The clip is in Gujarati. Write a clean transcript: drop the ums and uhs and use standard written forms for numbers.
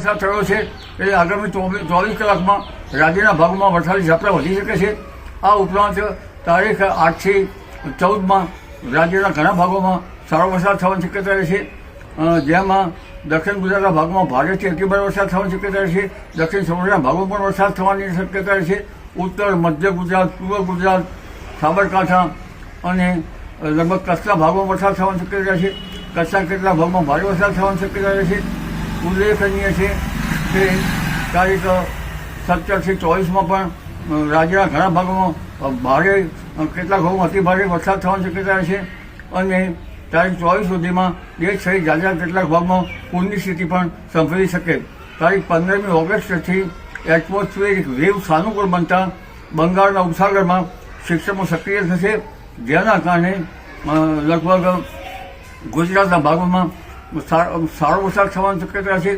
વરસાદ થયો છે એટલે આગામી 24 કલાકમાં રાજ્યના ભાગોમાં વરસાદી ઝાપટા વધી શકે છે। આ ઉપરાંત તારીખ 8 થી 14 રાજ્યના ઘણા ભાગોમાં સારો વરસાદ થવાની શક્યતા રહેશે, જેમાં દક્ષિણ ગુજરાતના ભાગમાં ભારેથી અતિભારે વરસાદ થવાની શક્યતા રહેશે। દક્ષિણ સૌરાષ્ટ્રના ભાગોમાં પણ વરસાદ થવાની શક્યતા રહેશે। ઉત્તર મધ્ય ગુજરાત, પૂર્વ ગુજરાત, સાબરકાંઠા અને લગભગ કચ્છના ભાગોમાં વરસાદ થવાની શક્યતા રહેશે। કચ્છના કેટલાક ભાગમાં ભારે વરસાદ થવાની શક્યતા રહેશે। ઉલ્લેખનીય છે કે તારીખ 17 થી 24 પણ રાજ્યના ઘણા ભાગોમાં ભારે, કેટલાક ભાગોમાં અતિભારે વરસાદ થવાની શક્યતા રહેશે અને તારીખ 24 સુધીમાં દેશ સહિત રાજ્યના કેટલાક ભાગમાં પૂરની સ્થિતિ પણ સંભળી શકે। તારીખ 15મી ઓગસ્ટથી એટમોસ્ફિયરિક વેવ સાનુકૂળ બનતા બંગાળના ઉપસાગરમાં સિસ્ટમો સક્રિય થશે, જેના કારણે લગભગ ગુજરાતના ભાગોમાં સારો વરસાદ થવાની શક્યતા છે।